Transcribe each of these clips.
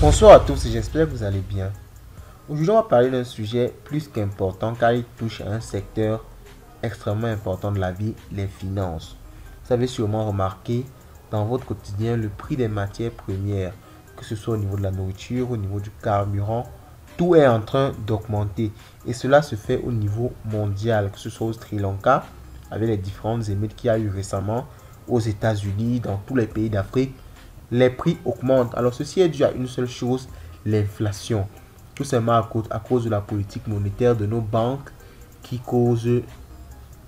Bonsoir à tous et j'espère que vous allez bien. Aujourd'hui, on va parler d'un sujet plus qu'important car il touche à un secteur extrêmement important de la vie, les finances. Vous avez sûrement remarqué dans votre quotidien le prix des matières premières, que ce soit au niveau de la nourriture, au niveau du carburant, tout est en train d'augmenter et cela se fait au niveau mondial, que ce soit au Sri Lanka, avec les différentes émeutes qu'il y a eu récemment, aux États-Unis, dans tous les pays d'Afrique. Les prix augmentent. Alors ceci est dû à une seule chose, l'inflation. Tout simplement à cause de la politique monétaire de nos banques qui cause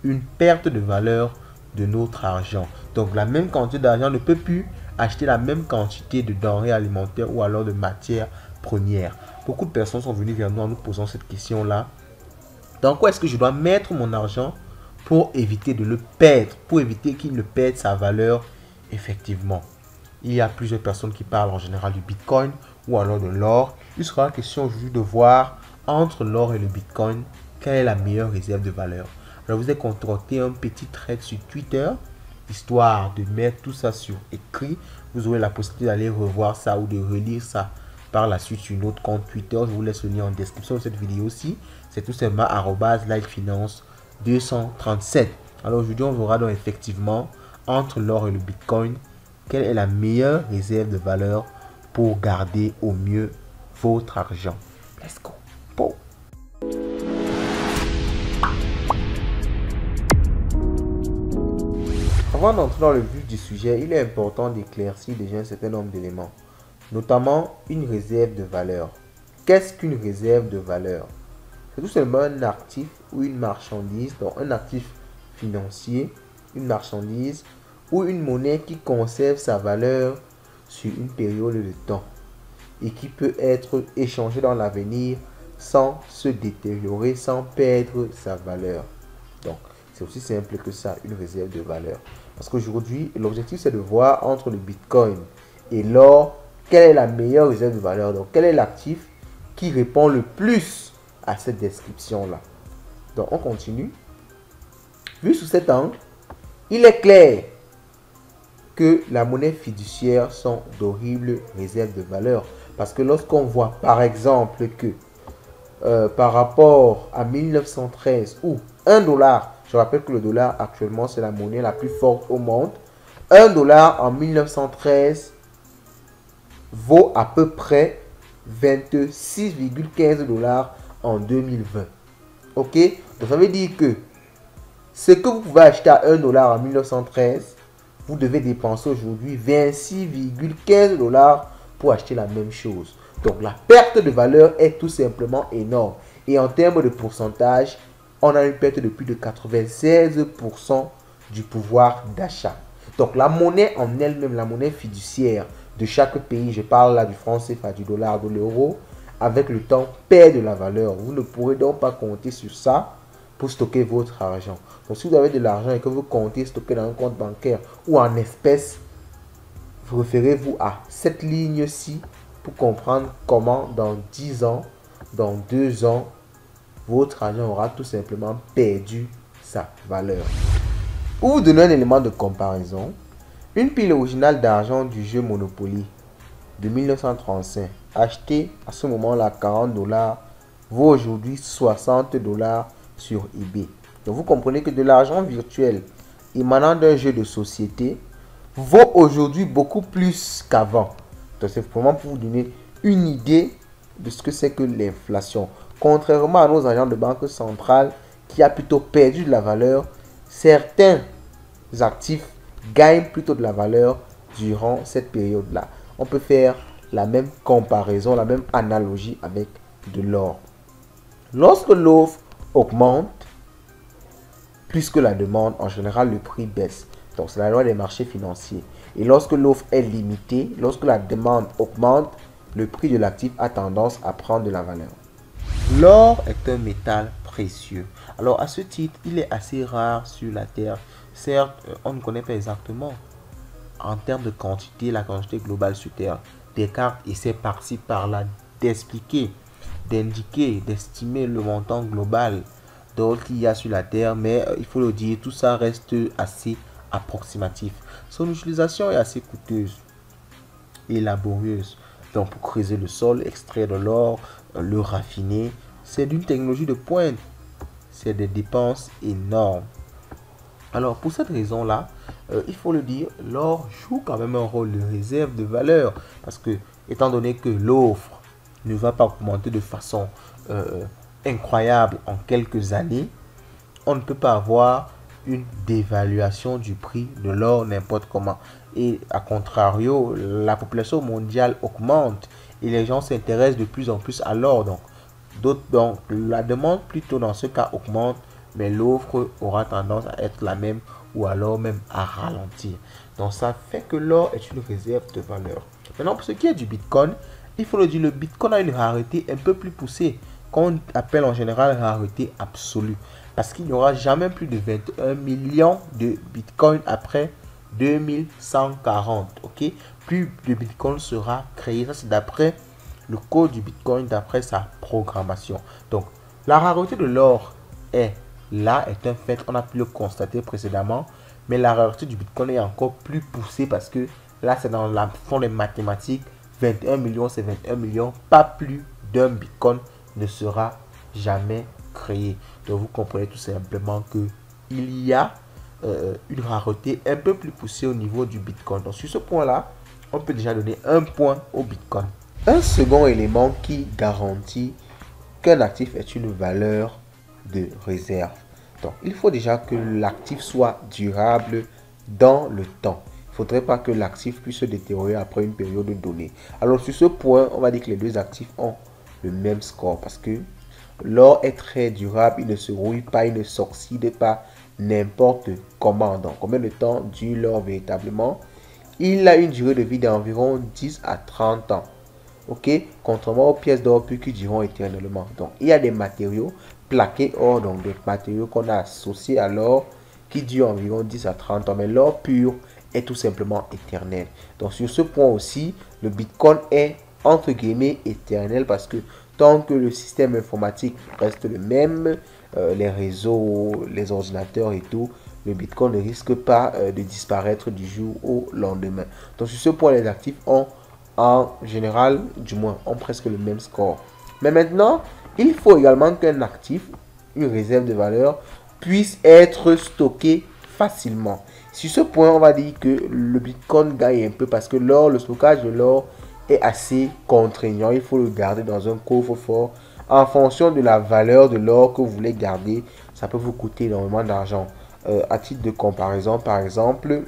une perte de valeur de notre argent. Donc la même quantité d'argent ne peut plus acheter la même quantité de denrées alimentaires ou alors de matières premières. Beaucoup de personnes sont venues vers nous en nous posant cette question-là. Dans quoi est-ce que je dois mettre mon argent pour éviter de le perdre, pour éviter qu'il ne perde sa valeur effectivement? Il y a plusieurs personnes qui parlent en général du Bitcoin ou alors de l'or. Il sera question aujourd'hui de voir entre l'or et le Bitcoin, quelle est la meilleure réserve de valeur. Je vous ai concocté un petit thread sur Twitter, histoire de mettre tout ça sur écrit. Vous aurez la possibilité d'aller revoir ça ou de relire ça par la suite sur notre compte Twitter. Je vous laisse le lien en description de cette vidéo aussi. C'est tout simplement @lightfinance237. Alors aujourd'hui, on verra donc effectivement entre l'or et le Bitcoin, quelle est la meilleure réserve de valeur pour garder au mieux votre argent. Let's go. Bon. Avant d'entrer dans le vif du sujet, il est important d'éclaircir déjà un certain nombre d'éléments, notamment une réserve de valeur. Qu'est-ce qu'une réserve de valeur? C'est tout simplement un actif ou une marchandise, donc un actif financier, une marchandise ou une monnaie qui conserve sa valeur sur une période de temps et qui peut être échangée dans l'avenir sans se détériorer, sans perdre sa valeur. Donc, c'est aussi simple que ça, une réserve de valeur. Parce qu'aujourd'hui, l'objectif, c'est de voir entre le Bitcoin et l'or, quelle est la meilleure réserve de valeur. Donc, quel est l'actif qui répond le plus à cette description-là. Donc, on continue. Vu sous cet angle, il est clair que la monnaie fiduciaire sont d'horribles réserves de valeur. Parce que lorsqu'on voit, par exemple, que par rapport à 1913, où 1 dollar, je rappelle que le dollar actuellement, c'est la monnaie la plus forte au monde, 1 dollar en 1913 vaut à peu près 26,15 dollars en 2020. Ok? Donc ça veut dire que ce que vous pouvez acheter à 1 dollar en 1913, vous devez dépenser aujourd'hui 26,15 dollars pour acheter la même chose. Donc la perte de valeur est tout simplement énorme. Et en termes de pourcentage, on a une perte de plus de 96% du pouvoir d'achat. Donc la monnaie en elle-même, la monnaie fiduciaire de chaque pays, je parle là du franc CFA, du dollar, de l'euro, avec le temps perd de la valeur. Vous ne pourrez donc pas compter sur ça pour stocker votre argent. Donc si vous avez de l'argent et que vous comptez stocker dans un compte bancaire ou en espèces, référez-vous à cette ligne-ci pour comprendre comment dans 10 ans, dans 2 ans, votre argent aura tout simplement perdu sa valeur. Pour vous donner un élément de comparaison, une pile originale d'argent du jeu Monopoly de 1935, acheté à ce moment-là 40 dollars, vaut aujourd'hui 60 dollars sur eBay. Donc vous comprenez que de l'argent virtuel émanant d'un jeu de société vaut aujourd'hui beaucoup plus qu'avant. Donc c'est vraiment pour vous donner une idée de ce que c'est que l'inflation. Contrairement à nos agents de banque centrale qui a plutôt perdu de la valeur, certains actifs gagnent plutôt de la valeur durant cette période-là. On peut faire la même comparaison, la même analogie avec de l'or. Lorsque l'offre augmente plus que la demande, en général, le prix baisse. Donc, c'est la loi des marchés financiers. Et lorsque l'offre est limitée, lorsque la demande augmente, le prix de l'actif a tendance à prendre de la valeur. L'or est un métal précieux. Alors, à ce titre, il est assez rare sur la Terre. Certes, on ne connaît pas exactement en termes de quantité, la quantité globale sur Terre. Descartes essaie par-ci, par-là d'expliquer, d'indiquer, d'estimer le montant global d'or qu'il y a sur la Terre, mais il faut le dire, tout ça reste assez approximatif. Son utilisation est assez coûteuse et laborieuse. Donc pour creuser le sol, extraire de l'or, le raffiner, c'est d'une technologie de pointe. C'est des dépenses énormes. Alors pour cette raison-là, il faut le dire, l'or joue quand même un rôle de réserve de valeur. Parce que, étant donné que l'offre ne va pas augmenter de façon incroyable en quelques années, on ne peut pas avoir une dévaluation du prix de l'or n'importe comment. Et à contrario, la population mondiale augmente et les gens s'intéressent de plus en plus à l'or. Donc la demande plutôt dans ce cas augmente, mais l'offre aura tendance à être la même ou alors même à ralentir. Donc ça fait que l'or est une réserve de valeur. Maintenant pour ce qui est du Bitcoin, il faut le dire, le Bitcoin a une rareté un peu plus poussée, qu'on appelle en général rareté absolue. Parce qu'il n'y aura jamais plus de 21 millions de Bitcoin après 2140. Ok, plus de Bitcoin sera créé. Ça, c'est d'après le code du Bitcoin, d'après sa programmation. Donc, la rareté de l'or est là, est un fait. On a pu le constater précédemment. Mais la rareté du Bitcoin est encore plus poussée parce que là, c'est dans la fond des mathématiques. 21 millions, c'est 21 millions. Pas plus d'un Bitcoin ne sera jamais créé. Donc vous comprenez tout simplement que il y a une rareté un peu plus poussée au niveau du Bitcoin. Donc sur ce point-là, on peut déjà donner un point au Bitcoin. Un second élément qui garantit qu'un actif est une valeur de réserve. Donc il faut déjà que l'actif soit durable dans le temps. Il ne faudrait pas que l'actif puisse se détériorer après une période donnée. Alors sur ce point, on va dire que les deux actifs ont le même score parce que l'or est très durable, il ne se rouille pas, il ne s'oxyde pas n'importe comment. Donc, combien de temps dure l'or véritablement? Il a une durée de vie d'environ 10 à 30 ans. Ok? Contrairement aux pièces d'or pures qui dureront éternellement. Donc, il y a des matériaux plaqués or, donc des matériaux qu'on a associés à l'or qui durent environ 10 à 30 ans. Mais l'or pur est tout simplement éternel. Donc, sur ce point aussi, le Bitcoin est entre guillemets éternel parce que tant que le système informatique reste le même, les réseaux, les ordinateurs et tout, le Bitcoin ne risque pas de disparaître du jour au lendemain. Donc sur ce point, les actifs ont en général, du moins, ont presque le même score. Mais maintenant, il faut également qu'un actif, une réserve de valeur, puisse être stocké facilement. Sur ce point, on va dire que le Bitcoin gagne un peu parce que l'or, le stockage de l'or est assez contraignant. Il faut le garder dans un coffre-fort. En fonction de la valeur de l'or que vous voulez garder, ça peut vous coûter énormément d'argent. À titre de comparaison, par exemple,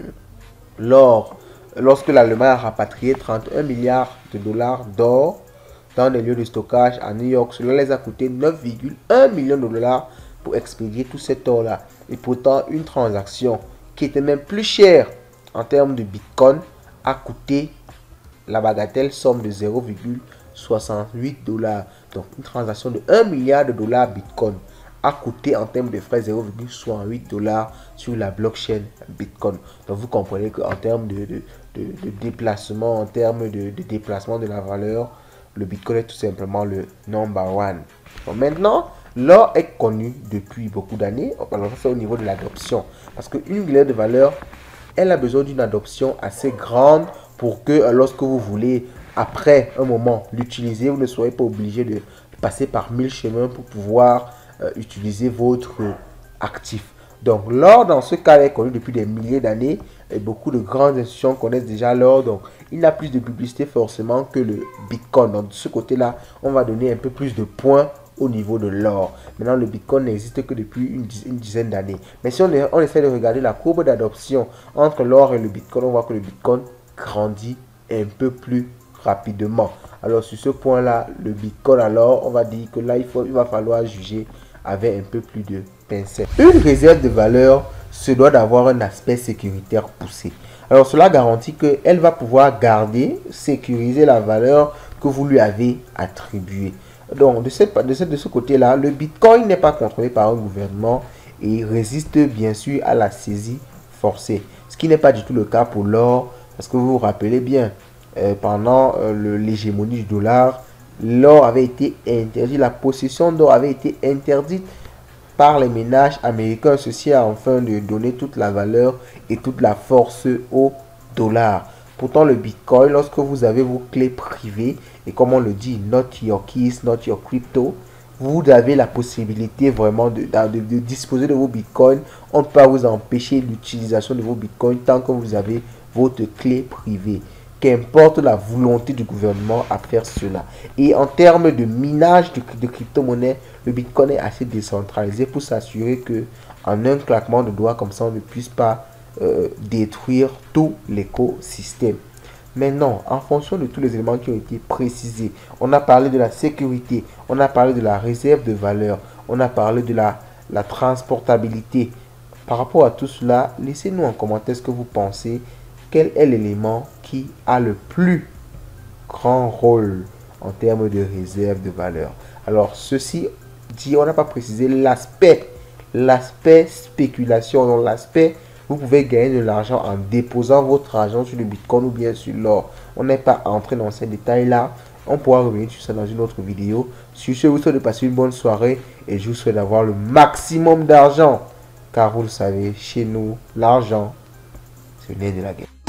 l'or, lorsque l'Allemagne a rapatrié 31 milliards de dollars d'or dans des lieux de stockage à New York, cela les a coûté 9,1 millions de dollars pour expédier tout cet or-là. Et pourtant, une transaction qui était même plus chère en termes de Bitcoin a coûté la bagatelle somme de 0,68 $. Donc une transaction de 1 milliard de dollars Bitcoin a coûté en termes de frais 0,68 $ sur la blockchain Bitcoin. Donc vous comprenez qu'en termes de déplacement, en termes de déplacement de la valeur, le Bitcoin est tout simplement le number one. Donc maintenant, l'or est connu depuis beaucoup d'années. Alors ça c'est au niveau de l'adoption. Parce qu'une réserve de valeur, elle a besoin d'une adoption assez grande pour que lorsque vous voulez, après un moment, l'utiliser, vous ne soyez pas obligé de passer par 1000 chemins pour pouvoir utiliser votre actif. Donc l'or, dans ce cas, est connu depuis des milliers d'années et beaucoup de grandes institutions connaissent déjà l'or. Donc il a plus de publicité forcément que le Bitcoin. Donc de ce côté-là, on va donner un peu plus de points au niveau de l'or. Maintenant, le Bitcoin n'existe que depuis une dizaine d'années. Mais si on essaie de regarder la courbe d'adoption entre l'or et le Bitcoin, on voit que le Bitcoin grandit un peu plus rapidement. Alors sur ce point-là, le Bitcoin, alors on va dire que là, il va falloir juger avec un peu plus de pincette. Une réserve de valeur se doit d'avoir un aspect sécuritaire poussé. Alors cela garantit qu'elle va pouvoir garder, sécuriser la valeur que vous lui avez attribuée. Donc de ce côté-là, le Bitcoin n'est pas contrôlé par un gouvernement et résiste bien sûr à la saisie forcée. Ce qui n'est pas du tout le cas pour l'or, parce que vous vous rappelez bien, pendant l'hégémonie du dollar, l'or avait été interdit, la possession d'or avait été interdite par les ménages américains. Ceci a enfin de donner toute la valeur et toute la force au dollar. Pourtant, le Bitcoin, lorsque vous avez vos clés privées, et comme on le dit, not your keys, not your crypto, vous avez la possibilité vraiment de disposer de vos bitcoins. On ne peut pas vous empêcher l'utilisation de vos bitcoins tant que vous avez votre clé privée. Qu'importe la volonté du gouvernement à faire cela. Et en termes de minage de crypto-monnaie, le bitcoin est assez décentralisé pour s'assurer que en un claquement de doigts comme ça, on ne puisse pas détruire tout l'écosystème. Maintenant, en fonction de tous les éléments qui ont été précisés, on a parlé de la sécurité, on a parlé de la réserve de valeur, on a parlé de la transportabilité. Par rapport à tout cela, laissez-nous en commentaire ce que vous pensez. Quel est l'élément qui a le plus grand rôle en termes de réserve de valeur? Alors, ceci dit, on n'a pas précisé l'aspect spéculation, donc l'aspect vous pouvez gagner de l'argent en déposant votre argent sur le Bitcoin ou bien sur l'or. On n'est pas entré dans ces détails-là. On pourra revenir sur ça dans une autre vidéo. Sur ce, je vous souhaite de passer une bonne soirée et je vous souhaite d'avoir le maximum d'argent. Car vous le savez, chez nous, l'argent, c'est le nerf de la guerre.